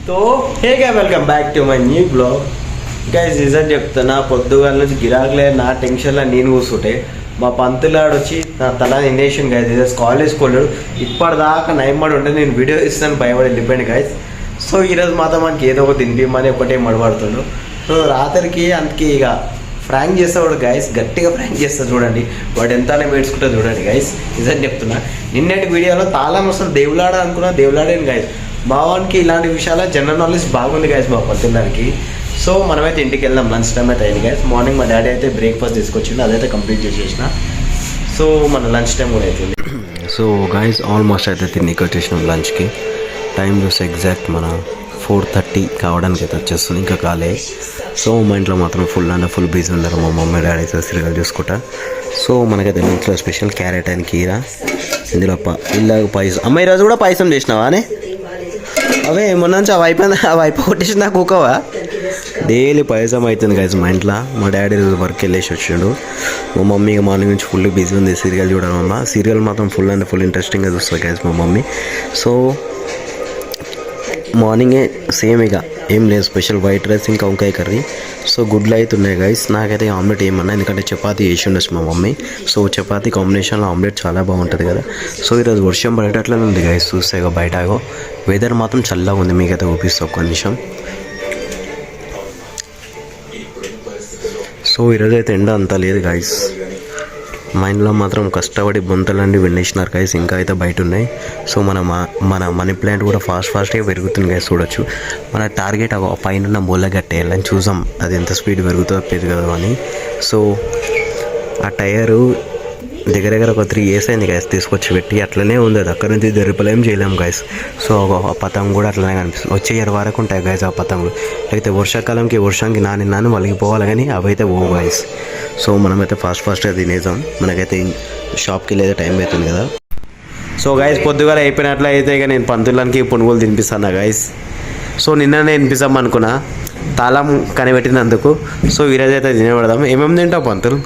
तो हे क्या welcome back to my new blog guys. Reason చెప్తున్నా, పొద్దుగాల నుంచి గిరాకులే నా టెన్షన్లో నేను కూర్చుంటే మా పంతులాడు వచ్చి నా తల ఇండేషన్ గైస్ కాలేజ్కి వెళ్ళాడు. ఇప్పటిదాకా నయమడి ఉంటే నేను వీడియో ఇస్తాను భయపడి వెళ్ళిపోయాను గైస్. సో ఈరోజు మాత్రం మనకి ఏదో ఒక తినిపిమని ఒకటే మడబడుతుండు. సో రాత్రికి అందుకే ఇక ఫ్రాంక్ చేస్తాడు గైస్, గట్టిగా ఫ్రాంక్ చేస్తా చూడండి. వాడు ఎంతనే వేడ్చుకుంటా చూడండి గైస్. నిజం చెప్తున్నా, నిన్నటి వీడియోలో తాళం అసలు దేవులాడ అనుకున్నా, దేవులాడేను గైస్. మా వానికి ఇలాంటి విషయాల జనరల్ నాలెడ్జ్ బాగుంది గైస్ మా పొద్దున్నకి. సో మనమైతే ఇంటికి వెళ్దాం, లంచ్ టైం అయితే అయింది గైస్. మార్నింగ్ మా డాడీ అయితే బ్రేక్ఫాస్ట్ తీసుకొచ్చిండు, అదైతే కంప్లీట్ చేసేసిన. సో మన లంచ్ టైం కూడా అవుతుంది. సో గైస్ ఆల్మోస్ట్ అయితే తిన్నీకి వచ్చేసినాం లంచ్కి. టైం చూస్తే ఎగ్జాక్ట్ మన 4:30 కావడానికి అయితే వచ్చేస్తుంది, ఇంకా కాలే. సో మా ఇంట్లో మాత్రం ఫుల్ బిజీ ఉన్నారు. మా మమ్మీ డాడీ అయితే సీరియల్ చూసుకుంటా. సో మనకైతే ఇంట్లో స్పెషల్ క్యారెట్ అండ్ కీరా, ఇందులో ఇలాగ పాయసం. అమ్మ ఈరోజు కూడా పాయసం చేసినావా అని? అవే మొన్న నుంచి అవి కొట్టేసి నాకు ఊకవా? డైలీ పాయసం అవుతుంది గైస్ మా ఇంట్లో. మా డాడీ రోజు వర్క్ వెళ్ళేసి వచ్చిండు. మా మమ్మీ మార్నింగ్ నుంచి ఫుల్ బిజీ ఉంది సీరియల్ చూడడం వల్ల. సీరియల్ మాత్రం ఫుల్ ఇంట్రెస్టింగ్గా చూస్తుంది గైస్ మా మమ్మీ. సో మార్నింగే సేమ్ ఇక ఏం లేదు, స్పెషల్ వైట్ రైస్ ఇంకా వంకాయ కర్రీ. సో గుడ్లు అయితే ఉన్నాయి గైస్. నాకైతే ఆమ్లెట్ ఏమన్నా, ఎందుకంటే చపాతీ వేసి ఉండొచ్చు మా మమ్మీ. సో చపాతీ కాంబినేషన్లో ఆమ్లెట్ చాలా బాగుంటుంది కదా. సో ఈరోజు వర్షం పడేటట్లనే ఉంది గైస్. చూస్తే బయట వెదర్ మాత్రం చల్లగా ఉంది, మీకైతే చూపిస్తా ఒక్క నిమిషం. సో ఈరోజు అయితే ఎండ అంతా లేదు గైస్. మా ఇంట్లో మాత్రం కష్టపడి బొంతలన్నీ విండేసినారు గైస్, ఇంకా అయితే బయట ఉన్నాయి. సో మన మనీ ప్లాంట్ కూడా ఫాస్ట్గా పెరుగుతుంది గైస్. చూడొచ్చు మన టార్గెట్ పైన మూల కట్టేయాలని చూసాం, అది ఎంత స్పీడ్ పెరుగుతుందో పెరగదు అని. సో ఆ టైరు దగ్గర ఒక 3 years అయింది గైస్ తీసుకొచ్చి పెట్టి, అట్లనే ఉంది అది. అక్కడి నుంచి రిపేర్ చేయలేము గైస్. సో ఆ పతంగ కూడా అట్లనే కనిపిస్తుంది. వచ్చే ఇయర్ వరకు ఉంటాయి గైస్ ఆ పతంగులు. అయితే వర్షానికి నాని వలిగిపోవాలి, కానీ అవైతే ఓ గైస్. సో మనమైతే ఫాస్ట్గా తినేద్దాం, మనకైతే షాప్కి వెళ్ళేది టైం అవుతుంది కదా. సో గైస్ పొద్దుగాల అయిపోయినట్లయితే ఇక నేను పంతులకి పునుగులు తినిపిస్తాను గైస్. సో నిన్ననే తినిపిస్తాం అనుకున్నా, తాళం కనిపెట్టినందుకు. సో ఈరోజు అయితే తినబడదాం. ఏమేమి తింటావు పంతులు?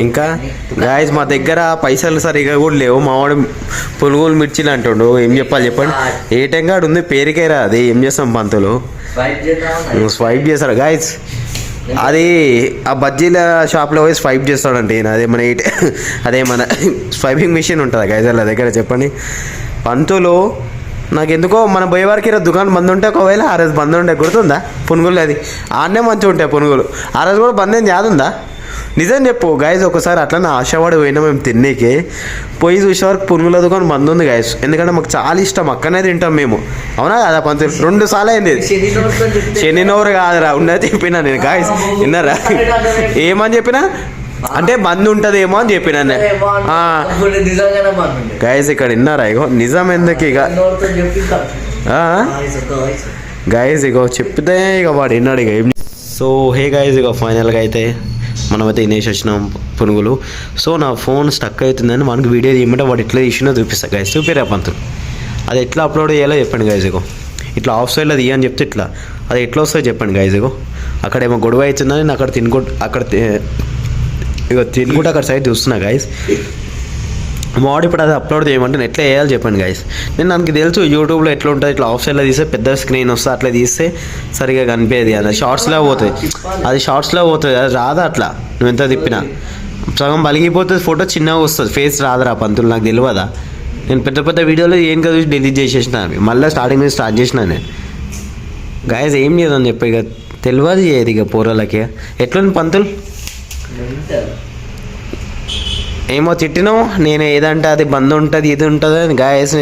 ఇంకా గాయస్ మా దగ్గర పైసలు సరిగా కూడా లేవు. మావాడు పునుగులు మిర్చిలు అంటుండు, ఏం చెప్పాలి చెప్పండి. ఏ టెంగాడు ఉంది పేరుకే రా, అది ఏం చేస్తాం పంతులు, స్వైప్ చేస్తాడు గాయస్. అది ఆ బజ్జీల షాప్లో పోయి స్వైప్ చేస్తాడంటే అదే మన స్వైపింగ్ మిషన్ ఉంటుంది గాయస్ వాళ్ళ దగ్గర. చెప్పండి పంతులు, నాకు ఎందుకో మన పోయేవారికి ఈరోజు దుకాణం బంద్ ఉంటే, ఒకవేళ ఆ రోజు బంద్ ఉంటే గుర్తుందా పునుగులు? అది ఆడనే మంచిగా ఉంటాయి పునుగులు. ఆ రోజు కూడా బంద్ ఏం యాదుందా? నిజం చెప్పు గాయస్. ఒకసారి అట్లా ఆశవాడి పోయినా మేము తిన్నేకి, పోయి చూసేవారికి పునుగుల దుకాణం బంద్ ఉంది గాయస్. ఎందుకంటే మాకు చాలా ఇష్టం, అక్కడనే తింటాం మేము. అవునా కదా పంతులు? 2 సార్లు అయింది. శనినోరు కాదురా ఉన్నది చెప్పినా నేను గాయస్. విన్నారా ఏమని చెప్పినా? అంటే బంద్ ఉంటుందేమో అని చెప్పిన గైస్. ఇక్కడ విన్నారా? ఇగో నిజం ఎందుకు ఇక గైస్, ఇగో చెప్తే ఇక వాడు విన్నాడు ఇక. సో హే గైస్, ఇక ఫైనల్గా అయితే మనమైతే తినేసి వచ్చినాం పునుగులు. సో నా ఫోన్ స్టక్ అవుతుందని మనకు వీడియో తీయమంటే వాడు ఎట్లా తీసినా చూపిస్తా గైస్. చూపిరా పంతులు, అది ఎట్లా అప్లోడ్ చేయాలో చెప్పండి గైస్. ఇగో ఇట్లా ఆఫ్ సైడ్లో తీయని చెప్తే ఇట్లా అది ఎట్లా వస్తుందో చెప్పండి గైస్. ఇగో అక్కడేమో గొడవ అవుతుందని నేను అక్కడ తినుకుంటే అక్కడ సైడ్ చూస్తున్నా గైస్. మావాడు ఇప్పుడు అది అప్లోడ్ చేయమంటే నేను ఎట్లా వేయాలి చెప్పండి గైస్. నేను నాకు తెలుసు యూట్యూబ్లో ఎట్లా ఉంటుంది, ఇట్లా ఆఫ్ సైడ్లో తీస్తే పెద్ద స్క్రీన్ వస్తుంది, అట్లా తీస్తే సరిగా కనిపించేది. అది షార్ట్స్లో పోతుంది, అది రాదా అట్లా నువ్వు ఎంత తిప్పినా. సగం పలిగిపోతుంది, ఫోటో చిన్నగా వస్తుంది, ఫేస్ రాదురా పంతులు. నాకు తెలియదా? నేను పెద్ద వీడియోలో ఏం కదా డిలీట్ చేసేసిన, మళ్ళీ స్టార్టింగ్ నుంచి స్టార్ట్ చేసిన నేను గైస్. ఏం చేయదని చెప్పి ఇక తెలియదు ఏది ఇక పోరాలకి. ఎట్లుంది పంతులు? ఏమో తిట్టినావు, నేను ఏదంటే అది బంద్ ఉంటుంది ఇది ఉంటుంది అని గాయస్.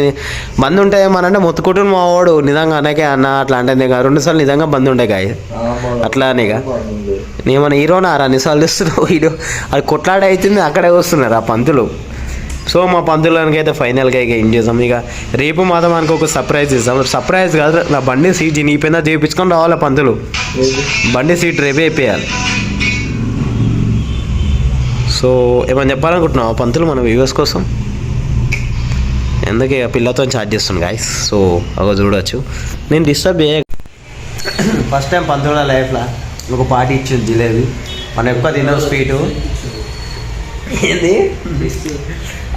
బంద్ ఉంటాయేమోనంటే మొత్తుకుంటున్నాను మా వాడు. నిజంగా అనకే అన్న అట్లా అంటే 2 సార్లు నిజంగా బంద్ ఉంటాయి గాయ అట్లా అనేగా. నేమన్నా హీరోనా రా నిసార్లు తెస్తున్నావు వీడియో? అది కొట్లాడ అవుతుంది, అక్కడే వస్తున్నారు ఆ పంతులు. సో మా పంతులకి అయితే ఫైనల్గా ఇక ఏం చేసాం, ఇక రేపు మాత్రం మనకు ఒక సర్ప్రైజ్ ఇస్తాం. సర్ప్రైజ్ కాదు, నా బండి సీట్ చినిగిపోయిందా చేయించుకొని రావాలి పంతులు. బండి సీట్ రేపే అయిపోయాలి. సో ఏమని చెప్పాలనుకుంటున్నావు పంతులు మన వ్యూవర్స్ కోసం? ఎందుకే పిల్లతో చార్జ్ చేస్తున్నాను గాయస్. సో అగో చూడవచ్చు, నేను డిస్టర్బ్ చేయ. ఫస్ట్ టైం పంతుల లైఫ్లో ఒక పార్టీ ఇచ్చింది జిలేబీ. మనం ఎక్కువ తిన్నాం స్వీటు. ఏంది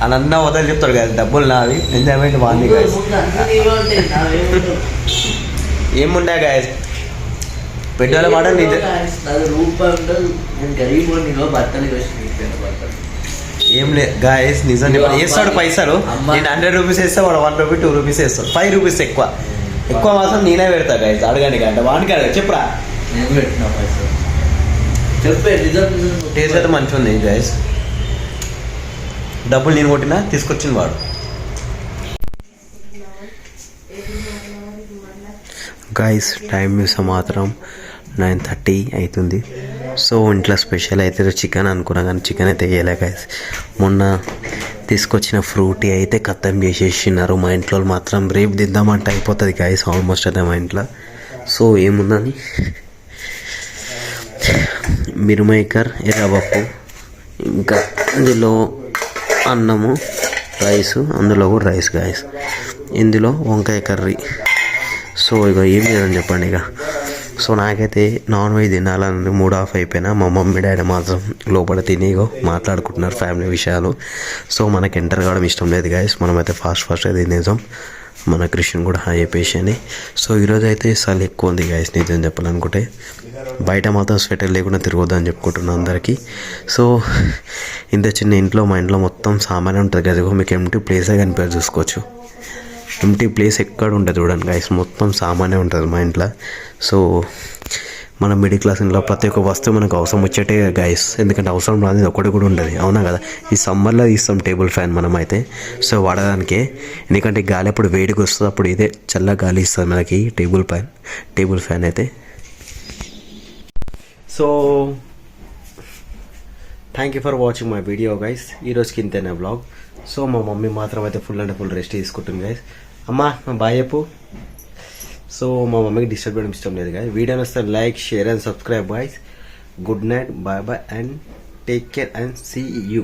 అని అన్న వదలు చెప్తాడు కదా, డబ్బులు నావి, ఎంజాయ్మెంట్ బాగుంది గాయస్. ఏమున్నా గాయస్ పెద్దోళ్ళ మాట ఏం లేదు గాయస్, నిజం చెప్పాలి. వేస్తాడు పైసలు, నేను 100 రూపీస్ వేస్తా, వాడు 1 రూపీ 2 రూపీస్ వేస్తాడు, 5 రూపీస్ ఎక్కువ మాత్రం నేనే పెడతా గాయస్. అడగండి అంటే వానికి అడగ చెప్పరా, టేస్ట్ అయితే మంచిగా ఉంది గాయస్. డబ్బులు నేను కొట్టినా తీసుకొచ్చింది వాడు. గాయస్ టైం చూస్తే మాత్రం 9:30 అవుతుంది. సో ఇంట్లో స్పెషల్ అయితే చికెన్ అనుకున్నా, కానీ చికెన్ అయితే వేయలే గాయస్. మొన్న తీసుకొచ్చిన ఫ్రూటీ అయితే ఖతం చేసేసినారు మా ఇంట్లో మాత్రం. రేపు తిద్దామంటే అయిపోతుంది గాయస్, ఆల్మోస్ట్ అయితే మా ఇంట్లో. సో ఏముందని మిరుమేకర్, ఎర్రపప్పు, ఇంకా ఇందులో అన్నము, రైసు, అందులో కూడా రైస్ గాయస్, ఇందులో వంకాయ కర్రీ. సో ఇక ఏం లేదని చెప్పండి ఇక. సో నాకైతే నాన్ వెజ్ తినాలని మూడ్ ఆఫ్ అయిపోయినా, మా మమ్మీ డాడీ మాత్రం లోపల తినిగో మాట్లాడుకుంటున్నారు ఫ్యామిలీ విషయాలు. సో మనకి ఎంటర్ కావడం ఇష్టం లేదు గాయస్, మనమైతే ఫాస్ట్ అయితే తినేసాం. మన క్రిస్టియన్ కూడా హాయ్ చెప్పేసి. సో ఈరోజు అయితే చలి ఎక్కువ ఉంది గాయస్, నిజం చెప్పాలనుకుంటే. బయట మాత్రం స్వెటర్ లేకుండా తిరగొద్దని చెప్పుకుంటున్నాను అందరికీ. సో ఇంత చిన్న ఇంట్లో, మా ఇంట్లో మొత్తం సామాన్యం ఉంటుంది కదా, మీకు ఎంటీ ప్లేసే కనిపించదు, చూసుకోవచ్చు. ఎంటీ ప్లేస్ ఎక్కడ ఉంటుంది చూడండి గాయస్, మొత్తం సామాన్యం ఉంటుంది మా ఇంట్లో. సో మన మిడిల్ క్లాస్ ఇంట్లో ప్రతి ఒక్క వస్తువు మనకు అవసరం వచ్చేటే గాయస్, ఎందుకంటే అవసరం రాదు ఒకటి కూడా ఉండదు, అవునా కదా. ఈ సమ్మర్లో ఇస్తాం టేబుల్ ఫ్యాన్ మనం అయితే, సో వాడడానికే. ఎందుకంటే గాలి అప్పుడు వేడికి వస్తుంది, అప్పుడు ఇదే చల్ల గాలి ఇస్తుంది మనకి టేబుల్ ఫ్యాన్ అయితే. So thank you for watching my video guys. ఈరోజుకి ఇంతేనా బ్లాగ్. సో మా మమ్మీ మాత్రం అయితే ఫుల్ అంటే ఫుల్ రెస్ట్ తీసుకుంటుంది గైస్. అమ్మా బాయ్ చెప్పు. సో మా మమ్మీకి డిస్టర్బ్ చేయడం ఇష్టం లేదు గాయస్. వీడియో వస్తే like, share and subscribe guys. Good night, bye bye and take care and see you.